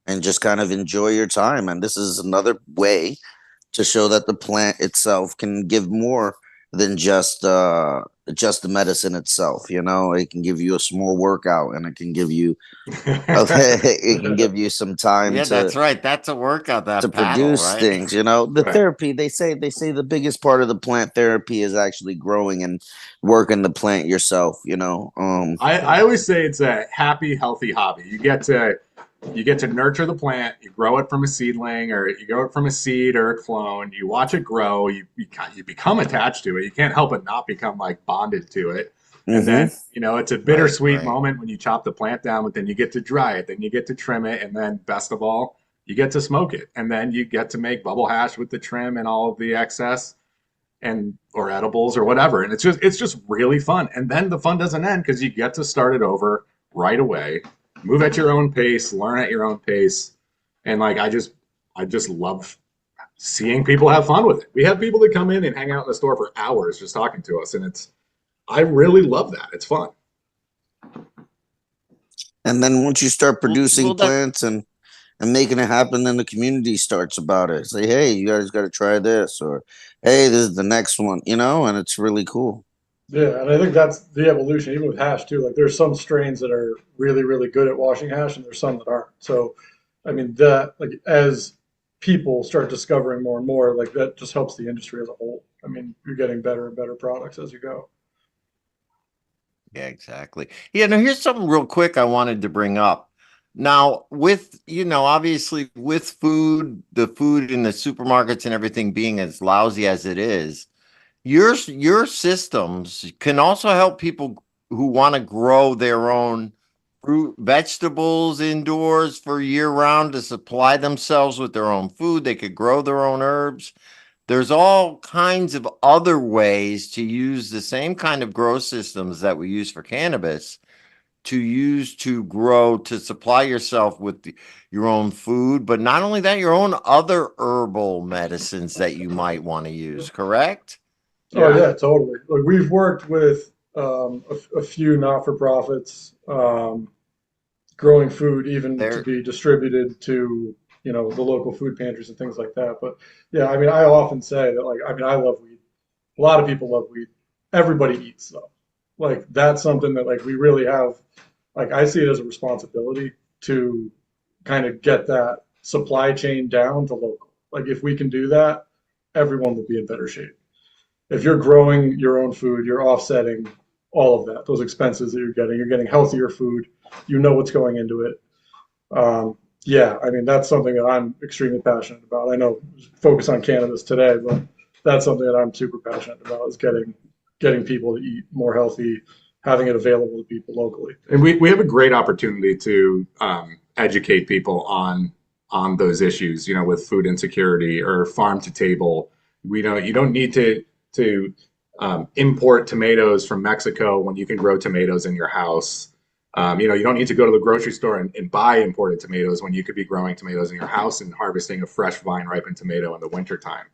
and just kind of enjoy your time. And this is another way to show that the plant itself can give more than just the medicine itself. It can give you a small workout, and it can give you some time Yeah, to that's right. That's a workout, that to paddle, produce right? things. The Right. therapy, they say the biggest part of the plant therapy is actually growing and working the plant yourself. I always say it's a happy, healthy hobby. You get to nurture the plant. You grow it from a seedling, or you grow it from a seed or a clone. You watch it grow. You become attached to it. You can't help but not become like bonded to it. And then it's a bittersweet right. moment when you chop the plant down, but then you get to dry it, then you get to trim it, and then best of all, you get to smoke it, and then you get to make bubble hash with the trim and all of the excess, or edibles or whatever. And it's just really fun. And then the fun doesn't end because you get to start it over right away, move at your own pace, learn at your own pace. And like I just love seeing people have fun with it. We have people that come in and hang out in the store for hours just talking to us, and I really love that. It's fun. And then once you start producing well, plants and making it happen, then the community starts about it. Say, hey, you guys got to try this, or hey, this is the next one, and it's really cool. Yeah, and I think that's the evolution, even with hash too. Like there's some strains that are really, really good at washing hash, and there's some that aren't. So, I mean, that like as people start discovering more and more, like that just helps the industry as a whole. I mean, you're getting better and better products as you go. Yeah, exactly. Yeah, now here's something real quick I wanted to bring up. Now, with, obviously with the food in the supermarkets and everything being as lousy as it is, your systems can also help people who want to grow their own fruit, vegetables indoors for year round to supply themselves with their own food. They could grow their own herbs. There's all kinds of other ways to use the same kind of grow systems that we use for cannabis to use to grow, to supply yourself with your own food, but not only that, your own other herbal medicines that you might want to use, correct? Oh yeah, totally. Like we've worked with a few not-for-profits growing food even to There, be distributed to, you know, the local food pantries and things like that. But yeah, I mean, I often say that, like, I mean, I love weed. A lot of people love weed. Everybody eats though. Like that's something that like we really have, like I see it as a responsibility to kind of get that supply chain down to local. Like if we can do that, everyone will be in better shape. If you're growing your own food, you're offsetting all of that, those expenses that you're getting. You're getting healthier food. You know what's going into it. Yeah, I mean, that's something that I'm extremely passionate about. I know focus on cannabis today, but that's something that I'm super passionate about is getting people to eat more healthy, having it available to people locally. And we have a great opportunity to educate people on those issues, you know, with food insecurity or farm to table. We know you don't need to import tomatoes from Mexico when you can grow tomatoes in your house. You know, you don't need to go to the grocery store and buy imported tomatoes when you could be growing tomatoes in your house and harvesting a fresh vine ripened tomato in the wintertime.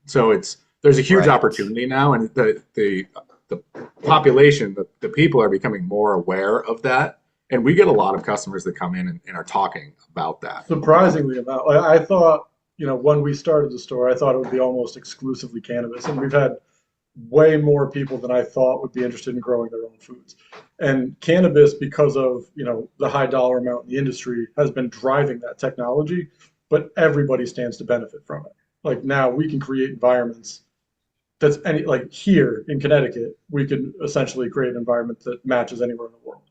So there's a huge right. opportunity now, and the population, the people are becoming more aware of that. And we get a lot of customers that come in and are talking about that. Surprisingly amount, like, I thought, you know, when we started the store, I thought it would be almost exclusively cannabis, and we've had way more people than I thought would be interested in growing their own foods. And cannabis, because of, you know, the high dollar amount in the industry, has been driving that technology, but everybody stands to benefit from it. Like now we can create environments that's any like here in Connecticut, we can essentially create an environment that matches anywhere in the world.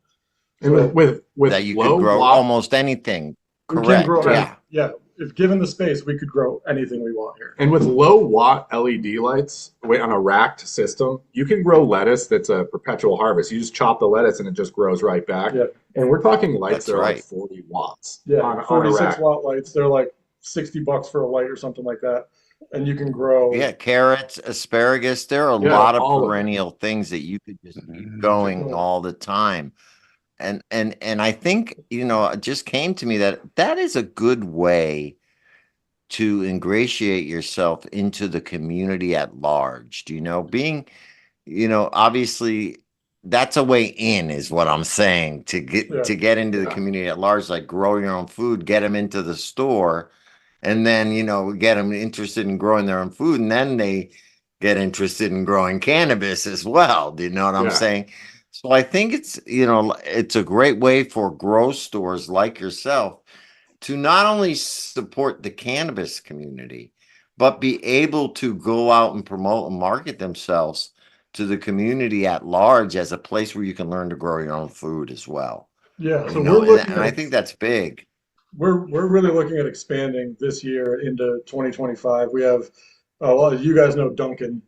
And So with that you low could grow watt, almost anything. we can grow, Correct. Yeah. yeah. If given the space, we could grow anything we want here. and with low watt LED lights on a racked system, you can grow lettuce that's a perpetual harvest. You just chop the lettuce and it just grows right back. Yeah, And we're talking lights That's that are like right. 40 watts yeah. on a 46 rack. watt lights, they're like $60 for a light or something like that. And you can grow. Yeah, carrots, asparagus. There are a Yeah, lot of all of it. perennial things that you could just keep going all the time. And I think, you know, it just came to me that that is a good way to ingratiate yourself into the community at large. Do you know, being, you know, obviously that's a way in is what I'm saying to Yeah. get into the Yeah. community at large, like grow your own food, get them into the store, and then, you know, get them interested in growing their own food, and then they get interested in growing cannabis as well. Do you know what I'm Yeah. saying? So I think it's, you know, it's a great way for grow stores like yourself to not only support the cannabis community, but be able to go out and promote and market themselves to the community at large as a place where you can learn to grow your own food as well. Yeah. You So know, we're looking and I at think that's big. we're really looking at expanding this year into 2025. We have well, you guys know Duncan,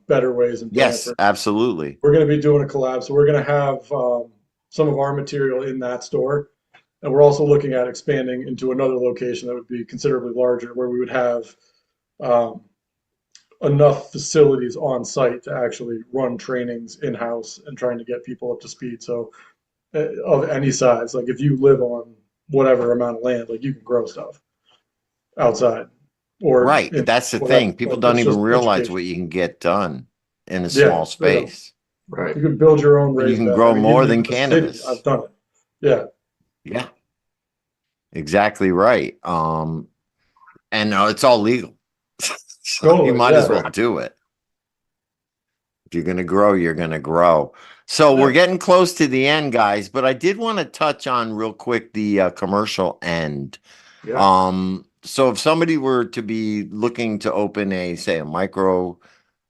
Better Ways in Yes, Brantford. absolutely. We're going to be doing a collab, so we're going to have some of our material in that store, and we're also looking at expanding into another location that would be considerably larger, where we would have um, enough facilities on site to actually run trainings in-house and trying to get people up to speed. So of any size, like if you live on whatever amount of land, like you can grow stuff outside or Right. in That's the whatever. thing. People Like don't it's even just realize education. what you can get done in a Yeah, small they don't. space. Right. You can build your own And you raised can bed. I grow mean, more even than in the city, cannabis. I've done it. Yeah, Yeah, exactly right. And it's all legal. So you totally. might as Yeah, well Right. do it. If you're going to grow, you're going to grow. So we're yeah, getting close to the end, guys, but I did want to touch on real quick the commercial end. Yeah. So if somebody were to be looking to open say a micro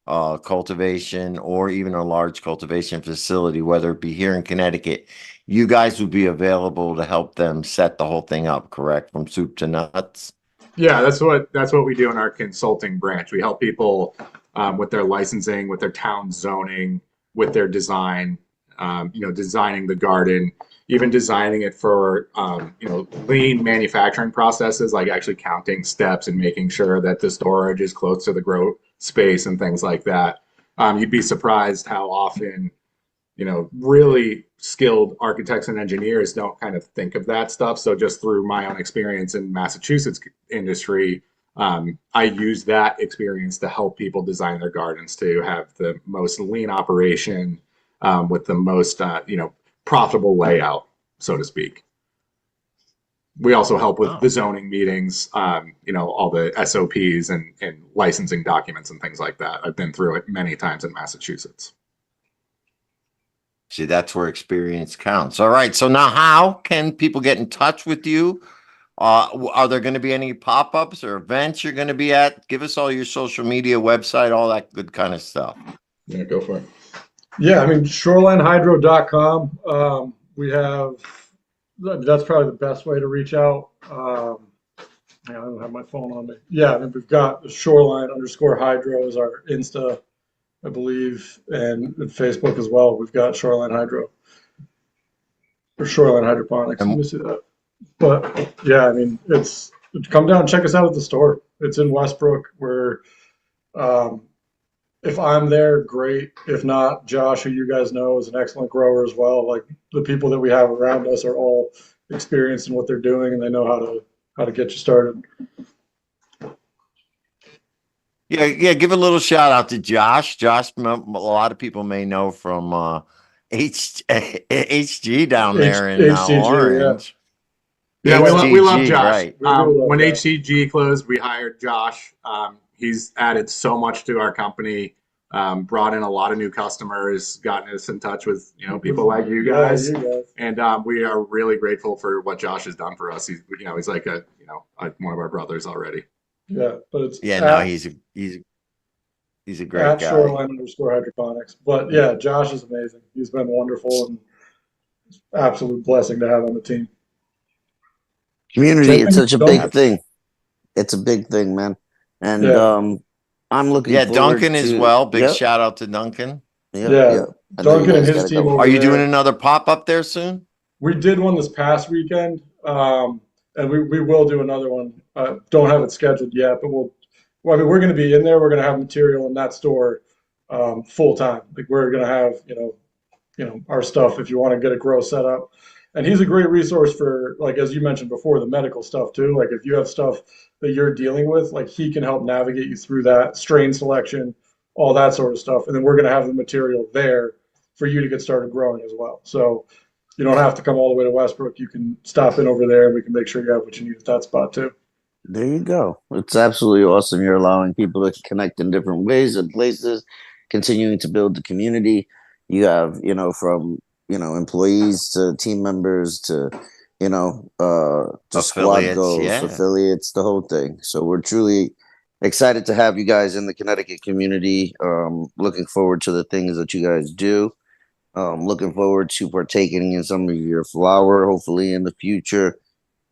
cultivation or even a large cultivation facility, whether it be here in Connecticut, you guys would be available to help them set the whole thing up, correct? From soup to nuts. Yeah, that's what we do in our consulting branch. We help people with their licensing, with their town zoning, with their design. You know, designing the garden, even designing it for you know, lean manufacturing processes, like actually counting steps and making sure that the storage is close to the grow space and things like that. You'd be surprised how often, you know, really skilled architects and engineers don't kind of think of that stuff. So just through my own experience in Massachusetts industry, I use that experience to help people design their gardens to have the most lean operation with the most, you know, profitable layout. so to speak. We also help with Oh. the zoning meetings, all the SOPs and licensing documents and things like that. I've been through it many times in Massachusetts. See, that's where experience counts. All right. So now how can people get in touch with you? Are there going to be any pop-ups or events you're going to be at? Give us all your social media, website, all that good kind of stuff. Yeah, go for it. Yeah, I mean, shorelinehydro.com. That's probably the best way to reach out. I don't have my phone on me. Yeah, I mean, we've got the shoreline_hydro is our Insta, I believe, and Facebook as well. We've got Shoreline Hydro or Shoreline Hydroponics. Let me see that. But yeah, I mean, come down and check us out at the store. It's in Westbrook. If I'm there, great. If not, Josh, who you guys know, is an excellent grower as well. Like the people that we have around us are all experienced in what they're doing, and they know how to get you started. Yeah. Give a little shout out to Josh. Josh, a lot of people may know from HG down there in HCG, Orange. Yeah, we love Josh. Right. We do love When Josh. HCG closed, we hired Josh. He's added so much to our company, brought in a lot of new customers, gotten us in touch with people like you guys, and we are really grateful for what Josh has done for us. He's like one of our brothers already. Yeah, but it's he's a great at guy. Shoreline_hydroponics. But yeah, Josh is amazing. He's been wonderful and it's an absolute blessing to have on the team. Community, Same it's thing such a with big Duncan. thing. It's a big thing, man. And Yeah. I'm looking Yeah, forward Duncan as to- well. Big Yep, shout out to Duncan. yep, Yeah, yep. I know you Duncan and guys his gotta team go. over Are you doing there. another pop up there soon? We did one this past weekend, and we will do another one. Don't have it scheduled yet, but we're going to be in there. We're going to have material in that store full time. Like we're going to have our stuff if you want to get a grow set up. And he's a great resource for, like as you mentioned before, the medical stuff too. Like if you have stuff that you're dealing with, like he can help navigate you through that, strain selection, all that sort of stuff. And then we're going to have the material there for you to get started growing as well. So you don't have to come all the way to Westbrook. You can stop in over there and we can make sure you have what you need at that spot too. There you go. It's absolutely awesome. You're allowing people to connect in different ways and places, continuing to build the community. You have, from, employees to team members to, to squad Affiliates, goals, yeah. affiliates, the whole thing. So we're truly excited to have you guys in the Connecticut community. Looking forward to the things that you guys do. Looking forward to partaking in some of your flower, hopefully in the future.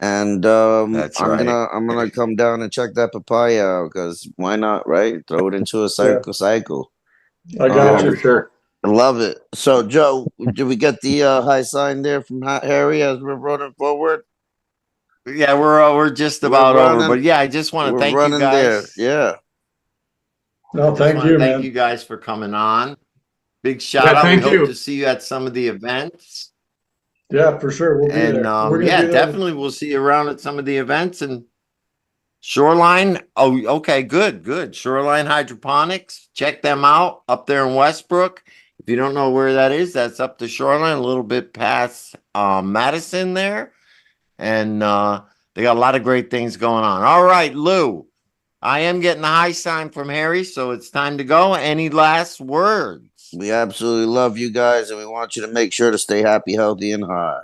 And That's right. I'm gonna come down and check that papaya out because why not, right? Throw it into a cycle. I got For you. sure. I love it. So Joe, did we get the high sign there from Harry as we're running forward? Yeah, we're just about over. running- But yeah, I just want to We're thank you running guys. there. Yeah. No, Just thank wanna you, thank man. you guys for coming on. Big shout Yeah, out. We thank hope you. to see you at some of the events. Yeah, for sure. We'll be And there. We're gonna yeah, be there. definitely we'll see you around at some of the events and Shoreline. Oh, okay, good. Shoreline Hydroponics. Check them out up there in Westbrook. If you don't know where that is, that's up the Shoreline, a little bit past Madison there. And they got a lot of great things going on. All right, Lou. I am getting the high sign from Harry, so it's time to go. Any last words? We absolutely love you guys and we want you to make sure to stay happy, healthy, and high.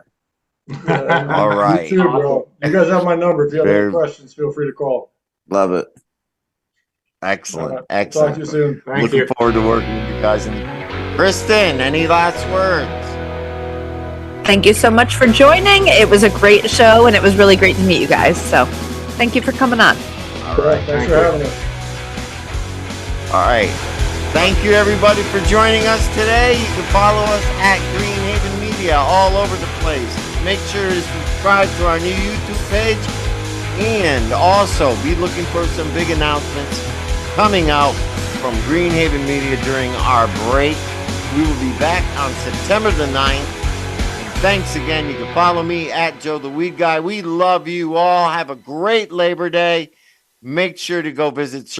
Yeah, All right. You too, bro. You guys have my number. If you have any Very- questions, feel free to call. Love it. Excellent. All right. Excellent. Talk to you soon. Thank Looking you. forward to working with you guys. Kristen, any last words? Thank you so much for joining. It was a great show and it was really great to meet you guys. So thank you for coming on. All right. Thanks Thank for you. having us. All right. Thank you, everybody, for joining us today. You can follow us at Greenhaven Media all over the place. Make sure to subscribe to our new YouTube page and also be looking for some big announcements coming out from Greenhaven Media during our break. We will be back on September the 9th. Thanks again. You can follow me at Joe the Weed Guy. We love you all. Have a great Labor Day. Make sure to go visit